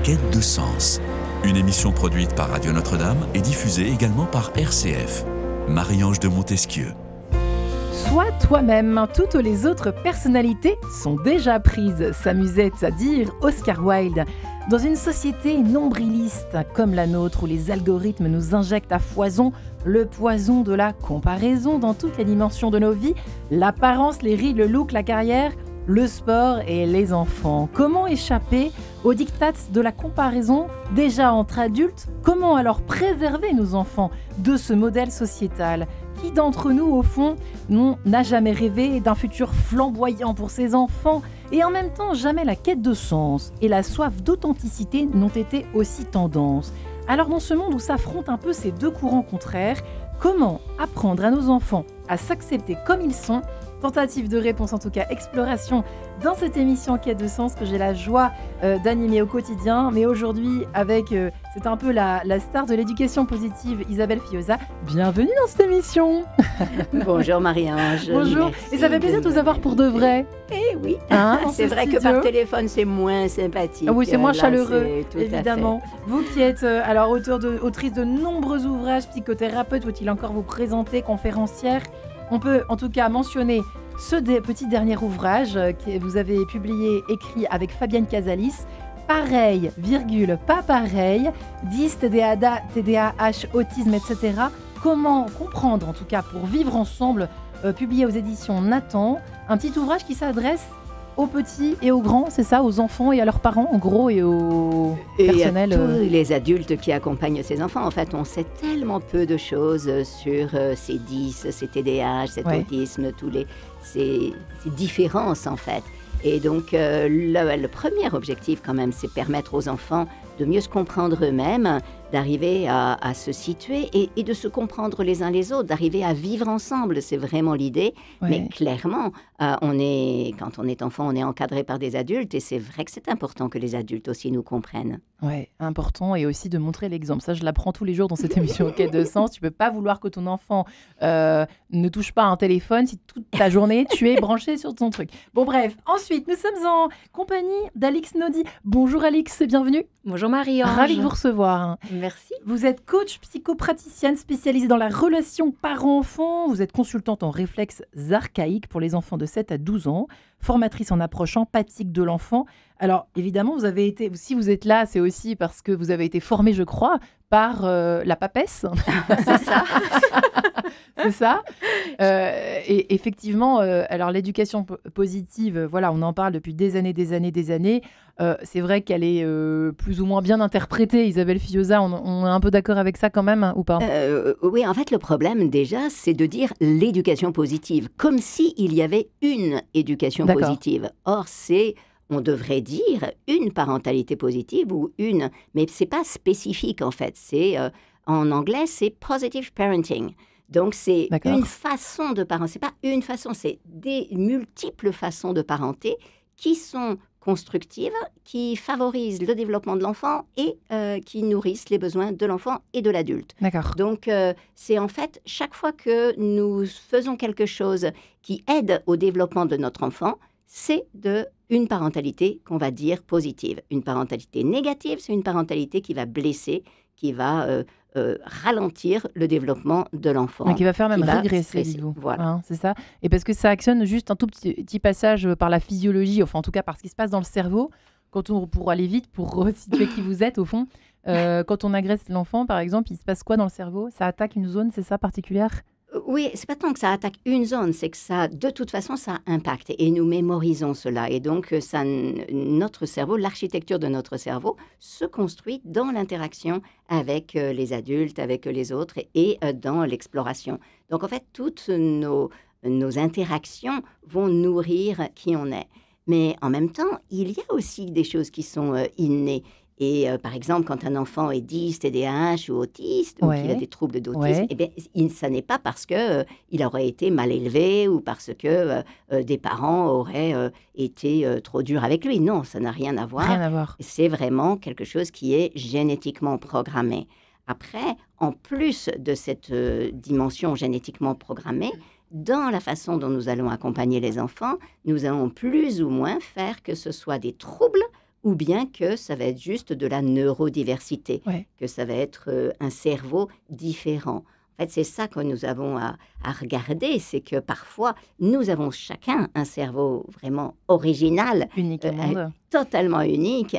quête de sens. Une émission produite par Radio Notre-Dame et diffusée également par RCF. Marie-Ange de Montesquieu. Sois toi-même, toutes les autres personnalités sont déjà prises, s'amusait à dire Oscar Wilde. Dans une société nombriliste comme la nôtre où les algorithmes nous injectent à foison le poison de la comparaison dans toutes les dimensions de nos vies, l'apparence, les rides, le look, la carrière, le sport et les enfants. Comment échapper aux diktats de la comparaison déjà entre adultes? Comment alors préserver nos enfants de ce modèle sociétal? Qui d'entre nous, au fond, n'a jamais rêvé d'un futur flamboyant pour ses enfants? Et en même temps, jamais la quête de sens et la soif d'authenticité n'ont été aussi tendance. Alors dans ce monde où s'affrontent un peu ces deux courants contraires, comment apprendre à nos enfants à s'accepter comme ils sont? Tentative de réponse, en tout cas exploration dans cette émission Quête de sens que j'ai la joie d'animer au quotidien. Mais aujourd'hui, avec, c'est un peu la star de l'éducation positive, Isabelle Fioza. Bienvenue dans cette émission. Bonjour Marie-Ange. Bonjour. Merci. Et ça fait plaisir de vous avoir pour de vrai. Eh oui, c'est vrai studio. que par téléphone, c'est moins sympathique. Ah oui, c'est moins Là, chaleureux, c'est tout évidemment. Vous qui êtes alors autrice de nombreux ouvrages, psychothérapeute, faut-il encore vous présenter, conférencière. On peut en tout cas mentionner ce petit dernier ouvrage que vous avez publié, écrit avec Fabienne Casalis. Pareil, virgule, pas pareil, 10, TDAH, autisme, etc. Comment comprendre, en tout cas pour vivre ensemble, publié aux éditions Nathan. Un petit ouvrage qui s'adresse aux petits et aux grands, c'est ça, aux enfants et à leurs parents, en gros, et au personnel. Et à tous les adultes qui accompagnent ces enfants. En fait, on sait tellement peu de choses sur ces 10, ces TDAH, cet autisme, ces différences, en fait. Et donc, le premier objectif, quand même, c'est permettre aux enfants de mieux se comprendre eux-mêmes, d'arriver à se situer et de se comprendre les uns les autres, d'arriver à vivre ensemble. C'est vraiment l'idée. Ouais. Mais clairement, quand on est enfant, on est encadré par des adultes et c'est vrai que c'est important que les adultes aussi nous comprennent. Oui, important, et aussi de montrer l'exemple. Ça, je l'apprends tous les jours dans cette émission Quête de sens. Tu ne peux pas vouloir que ton enfant ne touche pas à un téléphone si toute ta journée, tu es branché sur ton truc. Bon, bref. Ensuite, nous sommes en compagnie d'Alix Naudy. Bonjour Alix, bienvenue. Bonjour Marie-Ange. Ravie de vous recevoir. Merci. Vous êtes coach psychopraticienne spécialisée dans la relation parent-enfant. Vous êtes consultante en réflexes archaïques pour les enfants de 7 à 12 ans, formatrice en approche empathique de l'enfant. Alors, évidemment, si vous êtes là, c'est aussi parce que vous avez été formée, je crois, par la papesse. C'est ça. C'est ça. Et effectivement, alors l'éducation positive, voilà, on en parle depuis des années. C'est vrai qu'elle est plus ou moins bien interprétée. Isabelle Fioza, on est un peu d'accord avec ça quand même, hein, ou pas? Oui, en fait, le problème déjà, c'est de dire l'éducation positive, comme s'il y avait une éducation positive. Or, on devrait dire une parentalité positive mais c'est pas spécifique en fait. En anglais, c'est positive parenting. Donc, c'est une façon de parenter. C'est pas une façon, c'est des multiples façons de parenter qui sont constructives, qui favorisent le développement de l'enfant et qui nourrissent les besoins de l'enfant et de l'adulte. D'accord. Donc, c'est en fait, chaque fois que nous faisons quelque chose qui aide au développement de notre enfant, c'est une parentalité qu'on va dire positive. Une parentalité négative, c'est une parentalité qui va blesser, qui va ralentir le développement de l'enfant. Et qui va faire même régresser, dites-vous. Voilà. Hein, c'est ça. Et parce que ça actionne juste un tout petit passage par la physiologie, enfin en tout cas par ce qui se passe dans le cerveau, pour aller vite, pour resituer qui vous êtes au fond. Quand on agresse l'enfant, par exemple, il se passe quoi dans le cerveau? Ça attaque une zone, c'est ça, particulière? Oui, c'est pas tant que ça attaque une zone, c'est que ça, de toute façon, ça impacte et nous mémorisons cela. Et donc, notre cerveau, l'architecture de notre cerveau se construit dans l'interaction avec les adultes, avec les autres et dans l'exploration. Donc, en fait, toutes nos interactions vont nourrir qui on est. Mais en même temps, il y a aussi des choses qui sont innées. Et par exemple, quand un enfant est 10, TDAH ou autiste, ou qu'il a des troubles d'autisme, eh bien, ça n'est pas parce qu'il aurait été mal élevé ou parce que des parents auraient été trop durs avec lui. Non, ça n'a rien à voir. Rien à voir. C'est vraiment quelque chose qui est génétiquement programmé. Après, en plus de cette dimension génétiquement programmée, dans la façon dont nous allons accompagner les enfants, nous allons plus ou moins faire que ce soit des troubles ou bien que ça va être juste de la neurodiversité, que ça va être un cerveau différent. En fait, c'est ça que nous avons à regarder, c'est que parfois, nous avons chacun un cerveau vraiment original, unique au monde. Totalement unique.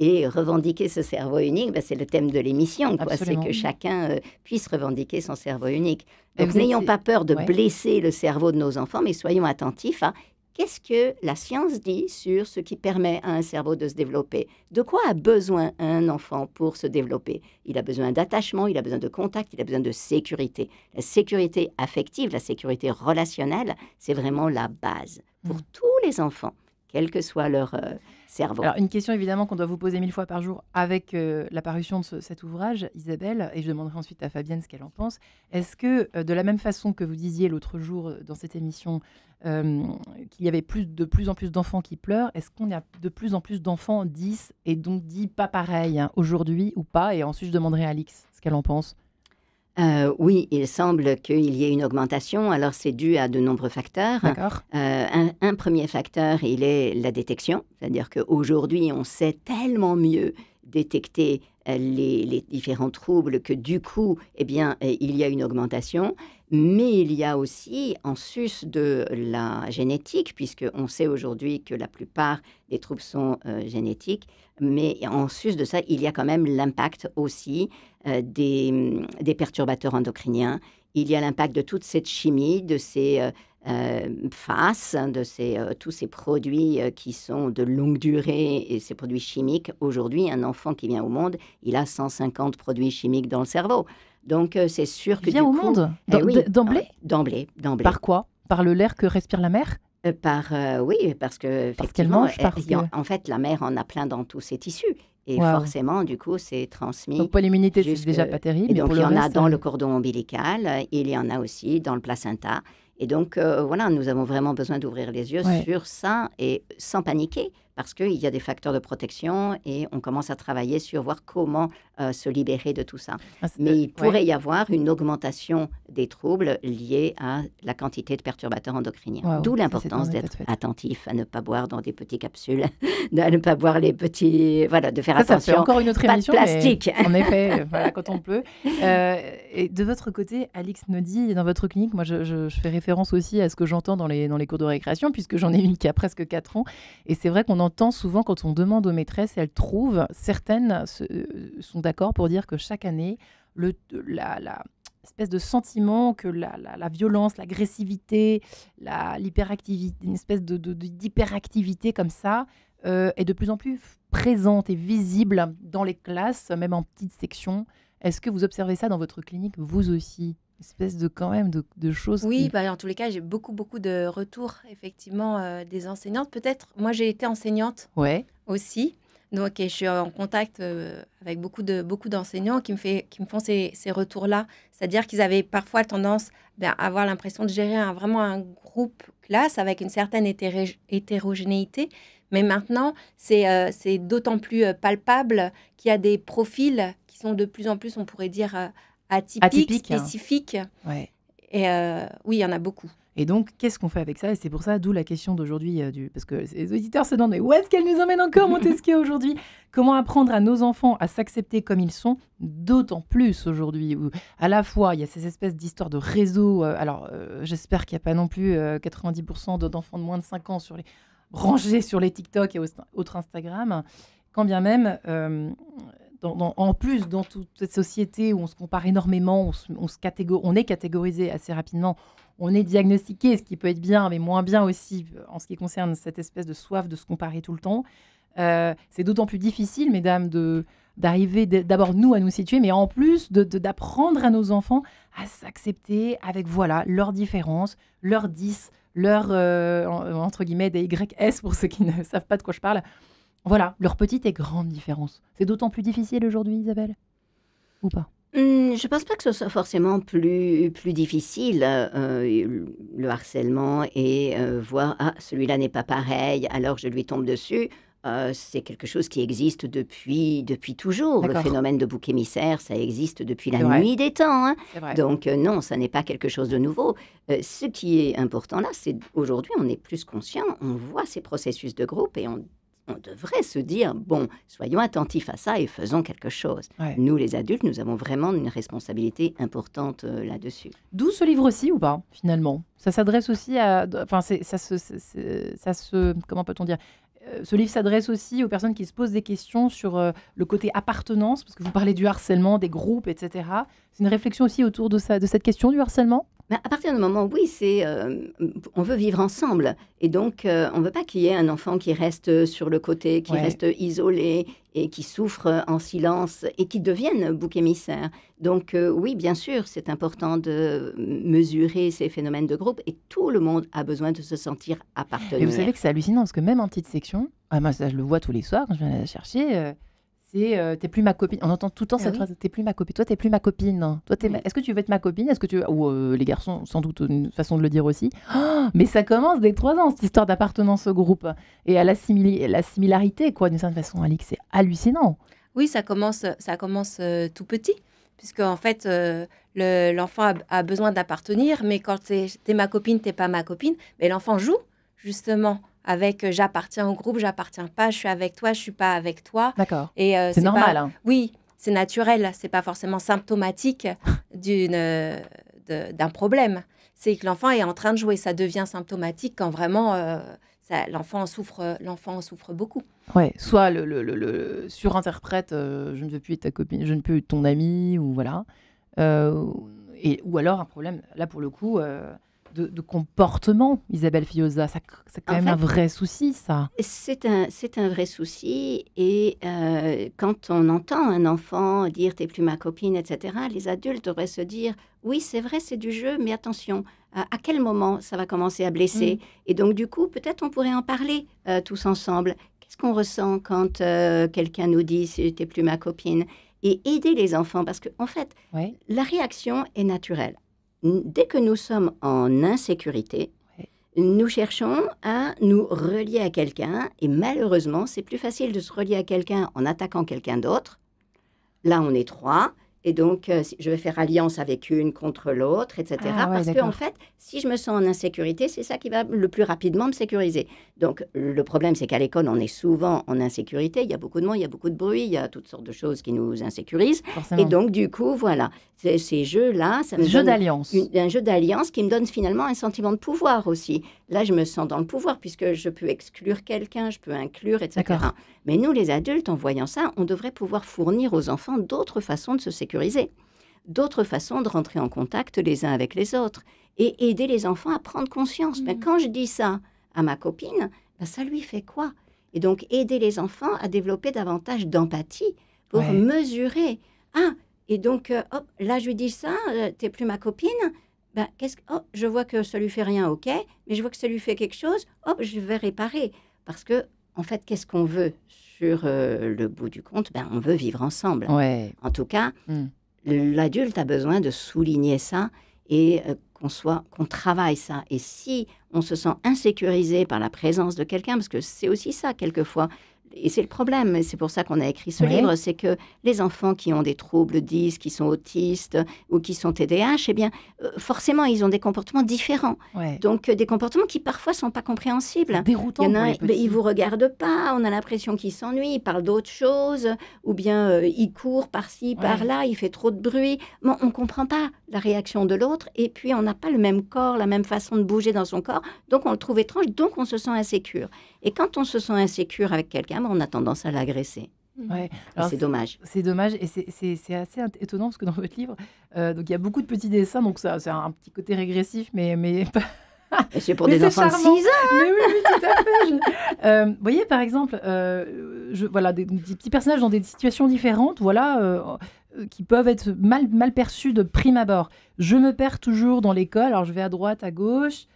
Et revendiquer ce cerveau unique, c'est le thème de l'émission. C'est que chacun puisse revendiquer son cerveau unique. Donc, n'ayons pas peur de blesser le cerveau de nos enfants, mais soyons attentifs à qu'est-ce que la science dit sur ce qui permet à un cerveau de se développer. De quoi a besoin un enfant pour se développer? Il a besoin d'attachement, il a besoin de contact, il a besoin de sécurité. La sécurité affective, la sécurité relationnelle, c'est vraiment la base pour tous les enfants, quel que soit leur cerveau. Alors, une question évidemment qu'on doit vous poser 1000 fois par jour avec la parution de cet ouvrage, Isabelle, et je demanderai ensuite à Fabienne ce qu'elle en pense. Est-ce que, de la même façon que vous disiez l'autre jour dans cette émission, qu'il y avait de plus en plus d'enfants qui pleurent, est-ce qu'on a de plus en plus d'enfants 10 et donc dit pas pareil aujourd'hui ou pas? Et ensuite, je demanderai à Alix ce qu'elle en pense. Oui, il semble qu'il y ait une augmentation. Alors, c'est dû à de nombreux facteurs. D'accord. Un premier facteur, il est la détection. C'est-à-dire qu'aujourd'hui, on sait tellement mieux détecter les différents troubles que du coup, il y a une augmentation. Mais il y a aussi, en sus de la génétique, puisqu'on sait aujourd'hui que la plupart des troubles sont génétiques, mais en sus de ça, il y a quand même l'impact aussi des perturbateurs endocriniens. Il y a l'impact de toute cette chimie, de ces FAS, de tous ces produits qui sont de longue durée et ces produits chimiques. Aujourd'hui, un enfant qui vient au monde, il a 150 produits chimiques dans le cerveau. Donc, c'est sûr que il vient au monde d'emblée? D'emblée. Par quoi? Par l'air que respire la mère? Oui, parce que qu'elle mange, en fait, la mère en a plein dans tous ses tissus. Et forcément, du coup, c'est transmis. Donc, pour l'immunité, c'est déjà pas terrible. Et donc, il y en a dans le cordon ombilical, il y en a aussi dans le placenta. Et donc, nous avons vraiment besoin d'ouvrir les yeux sur ça et sans paniquer, parce qu'il y a des facteurs de protection et on commence à travailler sur voir comment se libérer de tout ça. Mais il pourrait y avoir une augmentation des troubles liés à la quantité de perturbateurs endocriniens. D'où l'importance d'être attentif à ne pas boire dans des petites capsules, à ne pas boire les petits... Voilà, de faire attention. Ça fait encore une autre émission. Pas de plastique. En effet, quand on peut. Et de votre côté, Alix nous dit, dans votre clinique, moi je fais référence aussi à ce que j'entends dans les cours de récréation, puisque j'en ai une qui a presque 4 ans. Et c'est vrai qu'on entend souvent, quand on demande aux maîtresses, elles trouvent, certaines sont d'accord pour dire que chaque année, la espèce de sentiment que la violence, l'agressivité, l'hyperactivité, une espèce d'hyperactivité comme ça, est de plus en plus présente et visible dans les classes, même en petites sections. Est-ce que vous observez ça dans votre clinique, vous aussi? Une espèce de choses. Oui, en tous les cas, j'ai beaucoup de retours, effectivement, des enseignantes. Peut-être, moi, j'ai été enseignante aussi. Donc, je suis en contact avec beaucoup d'enseignants qui me font ces retours-là. C'est-à-dire qu'ils avaient parfois tendance à avoir l'impression de gérer vraiment un groupe classe avec une certaine hétérogénéité. Mais maintenant, c'est d'autant plus palpable qu'il y a des profils qui sont de plus en plus, on pourrait dire, atypiques, spécifiques. Et oui, il y en a beaucoup. Et donc, qu'est-ce qu'on fait avec ça? Et c'est pour ça, d'où la question d'aujourd'hui, parce que les auditeurs se demandent, mais où est-ce qu'elle nous emmène encore, Montesquieu, aujourd'hui? Comment apprendre à nos enfants à s'accepter comme ils sont, d'autant plus aujourd'hui, où à la fois, il y a ces espèces d'histoires de réseaux. J'espère qu'il n'y a pas non plus 90% d'enfants de moins de 5 ans rangés sur les TikTok et autres Instagram, quand bien même... en plus, dans toute cette société où on se compare énormément, on est catégorisé assez rapidement, on est diagnostiqué, ce qui peut être bien, mais moins bien aussi en ce qui concerne cette espèce de soif de se comparer tout le temps. C'est d'autant plus difficile, mesdames, d'arriver d'abord nous à nous situer, mais en plus d'apprendre à nos enfants à s'accepter avec leurs différences, leurs 10, leurs entre guillemets des YS pour ceux qui ne savent pas de quoi je parle. Voilà, leurs petites et grandes différences. C'est d'autant plus difficile aujourd'hui, Isabelle? Ou pas? Je ne pense pas que ce soit forcément plus difficile, le harcèlement, et voir « Ah, celui-là n'est pas pareil, alors je lui tombe dessus ». C'est quelque chose qui existe depuis toujours. D'accord. Le phénomène de bouc émissaire, ça existe depuis la nuit des temps. Hein. Donc non, ça n'est pas quelque chose de nouveau. Ce qui est important là, c'est aujourd'hui, on est plus conscient, on voit ces processus de groupe et on on devrait se dire, bon, soyons attentifs à ça et faisons quelque chose. Ouais. Nous, les adultes, nous avons vraiment une responsabilité importante là-dessus. D'où ce livre aussi ou pas, finalement? Ça s'adresse aussi à... Enfin, comment peut-on dire? Ce livre s'adresse aussi aux personnes qui se posent des questions sur le côté appartenance, parce que vous parlez du harcèlement, des groupes, etc. C'est une réflexion aussi autour de cette question du harcèlement? À partir du moment, oui, on veut vivre ensemble. Et donc, on ne veut pas qu'il y ait un enfant qui reste sur le côté, qui reste isolé et qui souffre en silence et qui devienne bouc émissaire. Donc, oui, bien sûr, c'est important de mesurer ces phénomènes de groupe et tout le monde a besoin de se sentir appartenir. Et vous savez que c'est hallucinant parce que même en petite section, moi, ça, je le vois tous les soirs quand je viens la chercher... t'es plus ma copine. On entend tout le temps cette phrase, t'es plus ma copine. Toi, t'es plus ma copine. Toi, Est-ce que tu veux être ma copine? Est-ce que tu ou les garçons, sans doute une façon de le dire aussi. Oh, mais ça commence dès 3 ans, cette histoire d'appartenance au groupe et à la similarité, quoi, d'une certaine façon, Alix. C'est hallucinant. Oui, ça commence tout petit, puisque en fait, l'enfant a besoin d'appartenir, mais quand t'es ma copine, t'es pas ma copine, mais l'enfant joue justement avec j'appartiens au groupe, j'appartiens pas, je suis avec toi, je suis pas avec toi. D'accord. Et c'est normal. Hein. Oui, c'est naturel. C'est pas forcément symptomatique d'un problème. C'est que l'enfant est en train de jouer. Ça devient symptomatique quand vraiment l'enfant en souffre beaucoup. Ouais. Soit le surinterprète, je ne veux plus être ta copine, je ne peux être ton ami, ou voilà. Ou alors un problème. Là pour le coup. De comportement, Isabelle Fioza, c'est quand même un vrai souci, ça. C'est un vrai souci. Et quand on entend un enfant dire « t'es plus ma copine », etc., les adultes devraient se dire « oui, c'est vrai, c'est du jeu, mais attention, à quel moment ça va commencer à blesser ?» Et donc, du coup, peut-être on pourrait en parler tous ensemble. Qu'est-ce qu'on ressent quand quelqu'un nous dit « t'es plus ma copine ?» Et aider les enfants, parce qu'en fait, la réaction est naturelle. Dès que nous sommes en insécurité, nous cherchons à nous relier à quelqu'un et malheureusement, c'est plus facile de se relier à quelqu'un en attaquant quelqu'un d'autre. Là, on est 3 et donc je vais faire alliance avec une contre l'autre, etc. Parce qu'en fait, si je me sens en insécurité, c'est ça qui va le plus rapidement me sécuriser. Donc, le problème, c'est qu'à l'école, on est souvent en insécurité. Il y a beaucoup de monde, il y a beaucoup de bruit, il y a toutes sortes de choses qui nous insécurisent. Forcément. Et donc, du coup, voilà, ces jeux-là, ça me donne un jeu d'alliance qui me donne finalement un sentiment de pouvoir aussi. Là, je me sens dans le pouvoir puisque je peux exclure quelqu'un, je peux inclure, etc. D'accord. Mais nous, les adultes, en voyant ça, on devrait pouvoir fournir aux enfants d'autres façons de se sécuriser, d'autres façons de rentrer en contact les uns avec les autres et aider les enfants à prendre conscience. Ben, quand je dis ça à ma copine, ben, ça lui fait quoi? Et donc, aider les enfants à développer davantage d'empathie pour mesurer. Ah, et donc, hop, là, je lui dis ça, t'es plus ma copine. Ben, je vois que ça lui fait rien, ok, mais je vois que ça lui fait quelque chose, hop, je vais réparer. Parce que, en fait, qu'est-ce qu'on veut sur le bout du compte? Ben, on veut vivre ensemble. Ouais. En tout cas, l'adulte a besoin de souligner ça et qu'on travaille ça. Et si on se sent insécurisé par la présence de quelqu'un, parce que c'est aussi ça, quelquefois, et c'est le problème, et c'est pour ça qu'on a écrit ce livre, c'est que les enfants qui ont des troubles 10, qui sont autistes ou qui sont TDAH, eh bien, forcément, ils ont des comportements différents. Ouais. Donc, des comportements qui parfois ne sont pas compréhensibles. C'est déroutant. Il y en a, ils ne vous regardent pas, on a l'impression qu'ils s'ennuient, ils parlent d'autres choses, ou bien ils courent par-ci, par-là, il fait trop de bruit. Bon, on ne comprend pas la réaction de l'autre, et puis on n'a pas le même corps, la même façon de bouger dans son corps, donc on le trouve étrange, donc on se sent insécure. Et quand on se sent insécure avec quelqu'un, on a tendance à l'agresser. Ouais. Alors c'est dommage. C'est dommage et c'est assez étonnant parce que dans votre livre, donc il y a beaucoup de petits dessins, donc ça, c'est un petit côté régressif, mais pas... Et c'est pour des enfants charmant. De 6 ans. Mais oui, tout à fait. Vous voyez, par exemple, voilà, des petits personnages dans des situations différentes, voilà, qui peuvent être mal perçus de prime abord. Je me perds toujours dans l'école, alors je vais à droite, à gauche.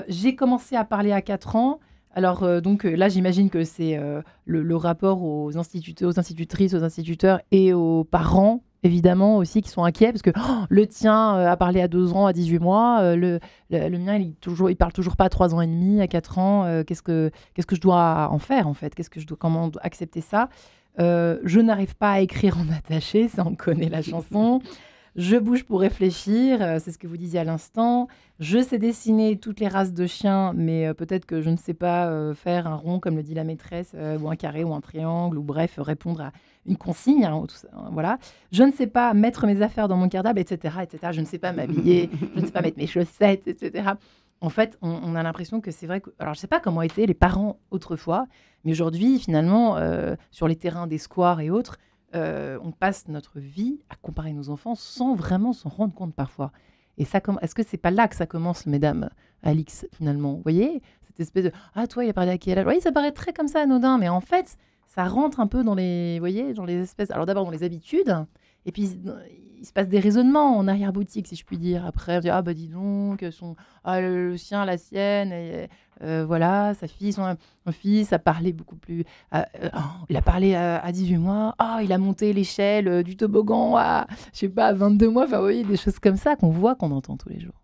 J'ai commencé à parler à 4 ans. Alors, donc là, j'imagine que c'est le rapport aux institutrices, aux instituteurs et aux parents, évidemment, aussi, qui sont inquiets, parce que le tien a parlé à 2 ans, à 18 mois, le mien, il parle toujours pas à 3 ans et demi, à 4 ans. Qu'est-ce que je dois en faire, en fait? Comment accepter ça? Je n'arrive pas à écrire en attaché, ça, on connaît la chanson. Je bouge pour réfléchir, c'est ce que vous disiez à l'instant. Je sais dessiner toutes les races de chiens, mais peut-être que je ne sais pas faire un rond, comme le dit la maîtresse, ou un carré, ou un triangle, ou bref, répondre à une consigne. Hein, tout ça, voilà. Je ne sais pas mettre mes affaires dans mon cartable, etc., etc. Je ne sais pas m'habiller, je ne sais pas mettre mes chaussettes, etc. En fait, on a l'impression que c'est vrai que... Alors, je ne sais pas comment étaient les parents autrefois, mais aujourd'hui, finalement, sur les terrains des squares et autres, on passe notre vie à comparer nos enfants sans vraiment s'en rendre compte parfois. Et ça, est-ce que c'est pas là que ça commence, mesdames, Alix, finalement? Vous voyez, cette espèce de « Ah, toi, il a parlé à quel âge ?» Oui, ça paraît très comme ça, anodin, mais en fait, ça rentre un peu dans les... Vous voyez, dans les espèces... Alors d'abord, dans les habitudes, et puis il se passe des raisonnements en arrière-boutique, si je puis dire. Après, on dit « Ah, bah dis donc, le sien, la sienne... » voilà, sa fille, son fils a parlé beaucoup plus... il a parlé à 18 mois. Il a monté l'échelle du toboggan à, je sais pas, à 22 mois. Enfin, vous voyez, des choses comme ça qu'on voit, qu'on entend tous les jours.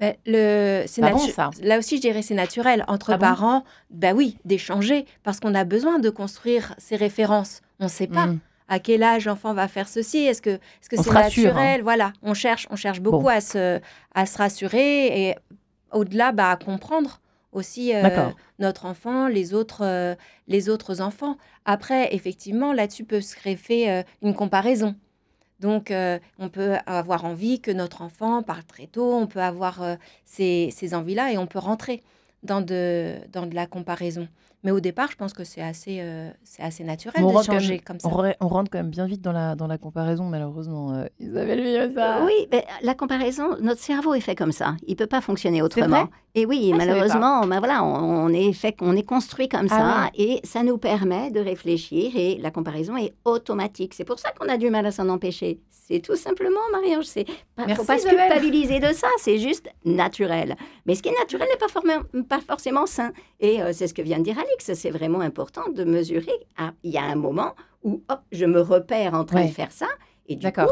C'est ça. Là aussi, je dirais c'est naturel. Entre parents, oui, d'échanger, parce qu'on a besoin de construire ces références. On ne sait pas à quel âge l'enfant va faire ceci. Est-ce que c'est naturel? Voilà, on cherche beaucoup à se rassurer et au-delà, à comprendre aussi notre enfant, les autres enfants. Après, effectivement, là-dessus peut se greffer une comparaison. Donc, on peut avoir envie que notre enfant parle très tôt, on peut avoir ces envies-là et on peut rentrer dans de la comparaison. Mais au départ, je pense que c'est assez naturel d'échanger comme ça. On rentre quand même bien vite dans la comparaison, malheureusement. Isabelle Villosa. Oui, mais la comparaison, notre cerveau est fait comme ça. Il ne peut pas fonctionner autrement. Et oui, malheureusement, on est construit comme ça et ça nous permet de réfléchir et la comparaison est automatique. C'est pour ça qu'on a du mal à s'en empêcher. C'est tout simplement, Marie-Ange. Il ne faut pas se culpabiliser de ça, c'est juste naturel. Mais ce qui est naturel n'est pas forcément sain. Et c'est ce que vient de dire Alix. C'est vraiment important de mesurer. Il y a un moment où je me repère en train de faire ça. Et du coup,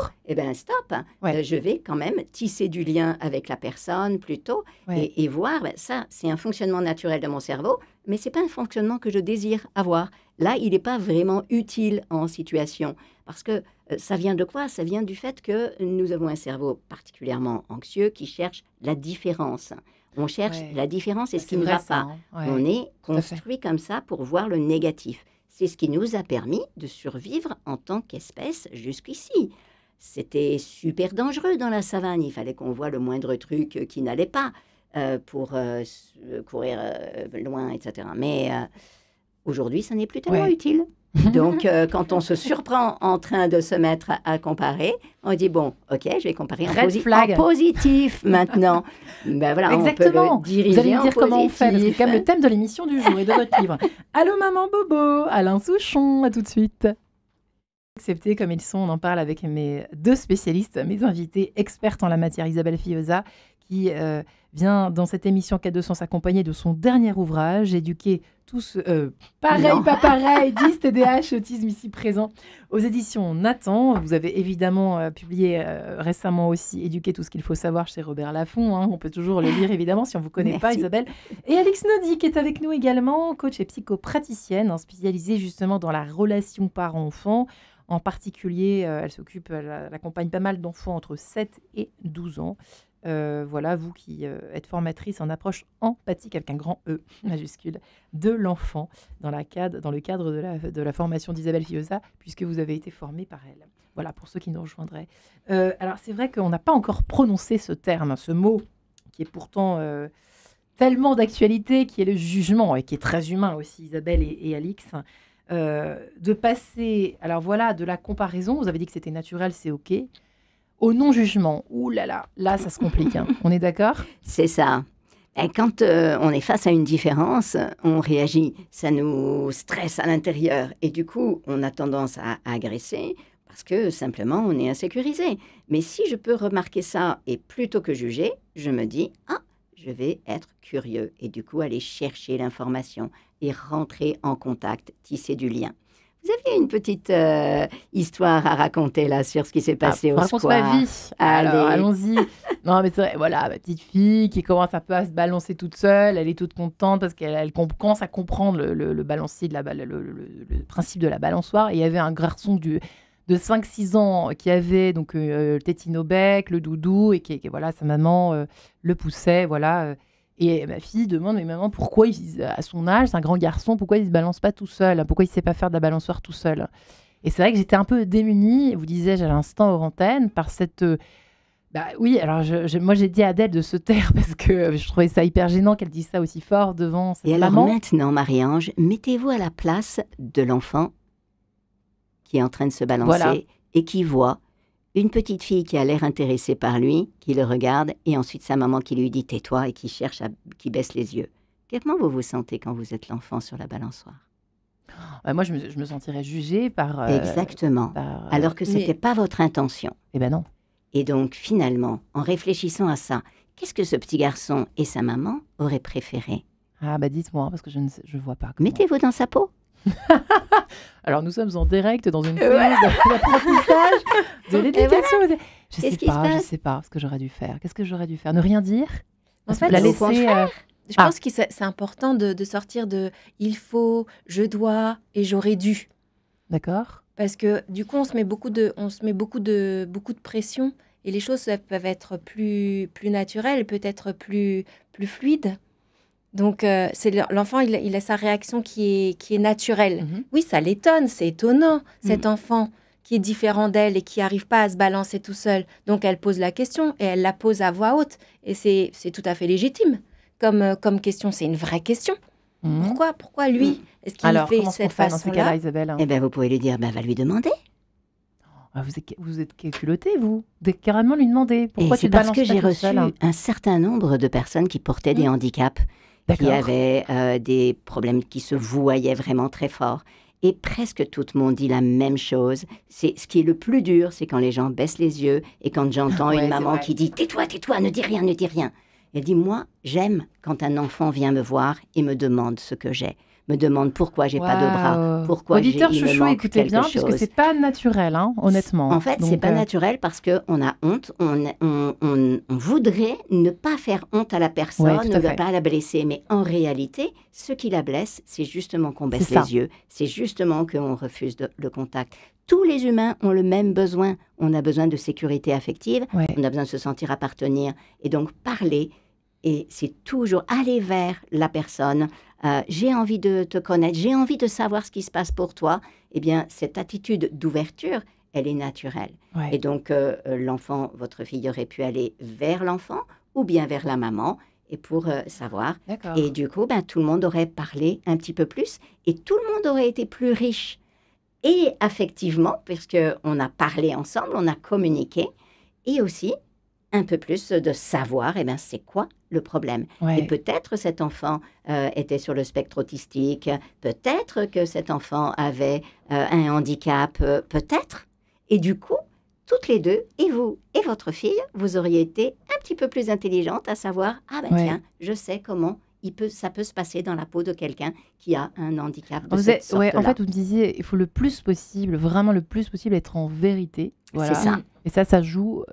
stop. Je vais quand même tisser du lien avec la personne plutôt et voir, ça, c'est un fonctionnement naturel de mon cerveau, mais ce n'est pas un fonctionnement que je désire avoir. Là, il n'est pas vraiment utile en situation. Parce que ça vient de quoi? Ça vient du fait que nous avons un cerveau particulièrement anxieux qui cherche la différence. On cherche la différence et ce qui ne va pas. On est construit comme ça pour voir le négatif. C'est ce qui nous a permis de survivre en tant qu'espèce jusqu'ici. C'était super dangereux dans la savane. Il fallait qu'on voie le moindre truc qui n'allait pas pour courir loin, etc. Mais aujourd'hui, ça n'est plus tellement utile. Donc, quand on se surprend en train de se mettre à comparer, on dit, bon, ok, je vais comparer en positif maintenant. Voilà, exactement. On peut le diriger. Vous allez me dire comment on fait, parce que c'est quand même le thème de l'émission du jour et de votre livre. Allô, maman Bobo, Alain Souchon, à tout de suite. Acceptés comme ils sont, on en parle avec mes deux spécialistes, mes invités, expertes en la matière, Isabelle Villosa, qui vient dans cette émission K200 s'accompagner de son dernier ouvrage, Éduquer tous, pareil, pas pareil, 10 TDAH, autisme ici présent, aux éditions Nathan. Vous avez évidemment publié récemment aussi Éduquer tout ce qu'il faut savoir chez Robert Laffont. On peut toujours le lire évidemment si on ne vous connaît pas, Isabelle. Et Alix Naudy qui est avec nous également, coach et psychopraticienne, spécialisée justement dans la relation parent-enfant. En particulier, elle accompagne pas mal d'enfants entre 7 et 12 ans. Voilà, vous qui êtes formatrice en approche empathique avec un grand E majuscule de l'enfant dans le cadre de la formation d'Isabelle Villosa, puisque vous avez été formée par elle. Voilà, pour ceux qui nous rejoindraient. Alors, c'est vrai qu'on n'a pas encore prononcé ce terme, ce mot qui est pourtant tellement d'actualité, qui est le jugement et qui est très humain aussi, Isabelle et Alix. De passer, alors voilà, de la comparaison, vous avez dit que c'était naturel, c'est OK, au non-jugement. Ouh là, ça se complique. On est d'accord? C'est ça. Et quand on est face à une différence, on réagit. Ça nous stresse à l'intérieur. Et du coup, on a tendance à agresser parce que simplement, on est insécurisé. Mais si je peux remarquer ça et plutôt que juger, je me dis, je vais être curieux. Et du coup, aller chercher l'information et rentrer en contact, tisser du lien. Vous aviez une petite histoire à raconter là sur ce qui s'est passé au square. Raconte ma vie. Alors, allons-y. Non, mais c'est vrai, voilà, ma petite fille qui commence un peu à se balancer toute seule. Elle est toute contente parce qu'elle commence à comprendre le balancier, le principe de la balançoire. Et il y avait un garçon de 5-6 ans qui avait donc le tétine au bec, le doudou, et qui voilà, sa maman le poussait, voilà. Et ma fille demande, mais maman, pourquoi à son âge, c'est un grand garçon, pourquoi il ne se balance pas tout seul? Pourquoi il ne sait pas faire de la balançoire tout seul? Et c'est vrai que j'étais un peu démunie, vous disais-je à l'instant hors antenne, par cette... oui, alors moi j'ai dit à Adèle de se taire parce que je trouvais ça hyper gênant qu'elle dise ça aussi fort devant sa maman. Et alors maintenant, Marie-Ange, mettez-vous à la place de l'enfant qui est en train de se balancer et qui voit une petite fille qui a l'air intéressée par lui, qui le regarde, et ensuite sa maman qui lui dit « tais-toi » et qui baisse les yeux. Comment vous vous sentez quand vous êtes l'enfant sur la balançoire? Moi, je me sentirais jugée par... Exactement. Alors que ce n'était pas votre intention. Eh ben non. Et donc, finalement, en réfléchissant à ça, qu'est-ce que ce petit garçon et sa maman auraient préféré? Ah, dites-moi, parce que je ne vois pas. Mettez-vous dans sa peau. Alors, nous sommes en direct dans une série d'apprentissage, de l'éducation. Voilà. Je sais pas ce que j'aurais dû faire. Qu'est-ce que j'aurais dû faire? Ne rien dire? En fait, la laisser... Je pense que c'est important de sortir de « il faut »,« je dois » et « j'aurais dû ». D'accord. Parce que du coup, on se met beaucoup de pression et les choses peuvent être plus naturelles, peut-être plus fluides. Donc, l'enfant, il a sa réaction qui est naturelle. Mm-hmm. Oui, ça l'étonne, c'est étonnant, cet enfant qui est différent d'elle et qui n'arrive pas à se balancer tout seul. Donc, elle pose la question et elle la pose à voix haute. Et c'est tout à fait légitime comme question. C'est une vraie question. Mmh. Pourquoi lui? Est-ce qu'il fait cette façon-là? Isabelle? Eh bien, vous pouvez lui dire, va lui demander. Vous êtes culottée, vous. De carrément lui demander. Pourquoi tu c'est parce que j'ai reçu un certain nombre de personnes qui portaient des handicaps, qui avaient des problèmes qui se voyaient vraiment très forts. Et presque tout le monde dit la même chose. Ce qui est le plus dur, c'est quand les gens baissent les yeux et quand j'entends une maman qui dit « tais-toi, ne dis rien, ne dis rien ». Elle dit, moi, j'aime quand un enfant vient me voir et me demande ce que j'ai, me demande pourquoi j'ai pas de bras, pourquoi il me manque écoutez bien, quelque chose. Parce que c'est pas naturel, honnêtement. En fait, c'est pas naturel parce qu'on a honte, on voudrait ne pas faire honte à la personne, ne pas la blesser, mais en réalité, ce qui la blesse, c'est justement qu'on baisse les yeux, c'est justement qu'on refuse le contact. Tous les humains ont le même besoin. On a besoin de sécurité affective, on a besoin de se sentir appartenir, et donc parler. Et c'est toujours aller vers la personne. J'ai envie de te connaître, j'ai envie de savoir ce qui se passe pour toi. Eh bien, cette attitude d'ouverture, elle est naturelle. Et donc, l'enfant, votre fille aurait pu aller vers l'enfant ou bien vers la maman et pour savoir. Et du coup, tout le monde aurait parlé un petit peu plus et tout le monde aurait été plus riche. Et affectivement, puisqu'on a parlé ensemble, on a communiqué et aussi un peu plus de savoir, c'est quoi le problème. Et peut-être cet enfant était sur le spectre autistique, peut-être que cet enfant avait un handicap, peut-être. Et du coup, toutes les deux, et vous et votre fille, vous auriez été un petit peu plus intelligente à savoir, tiens, je sais comment ça peut se passer dans la peau de quelqu'un qui a un handicap de cette sorte-là. En fait, vous me disiez, il faut le plus possible, vraiment le plus possible, être en vérité. Voilà. C'est ça. Et ça joue,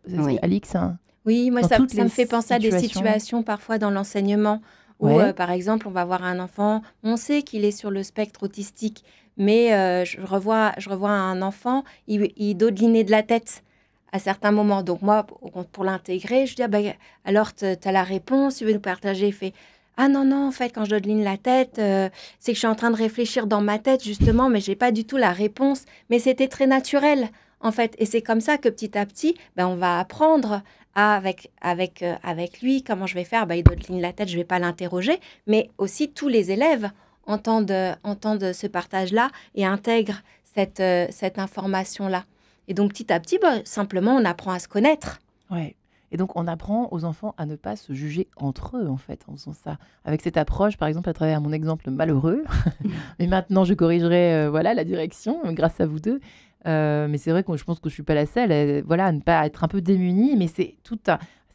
Alix, oui, moi, ça me fait penser à des situations parfois dans l'enseignement où, par exemple, on va voir un enfant, on sait qu'il est sur le spectre autistique, mais je revois un enfant, il dodeliner de la tête à certains moments. Donc moi, pour l'intégrer, je dis, alors, tu as la réponse, tu veux nous partager? Il fait, ah non, en fait, quand je dodeline la tête, c'est que je suis en train de réfléchir dans ma tête, justement, mais je n'ai pas du tout la réponse. Mais c'était très naturel, en fait. Et c'est comme ça que petit à petit, on va apprendre avec lui comment je vais faire. Il dodeline la tête, je ne vais pas l'interroger. Mais aussi, tous les élèves entendent ce partage-là et intègrent cette information-là. Et donc, petit à petit, simplement, on apprend à se connaître. Ouais. Et donc, on apprend aux enfants à ne pas se juger entre eux, en fait, en faisant ça. Avec cette approche, par exemple, à travers mon exemple malheureux. Mais maintenant, je corrigerai la direction, grâce à vous deux. Mais c'est vrai que je pense que je ne suis pas la seule à ne pas être un peu démunie. Mais c'est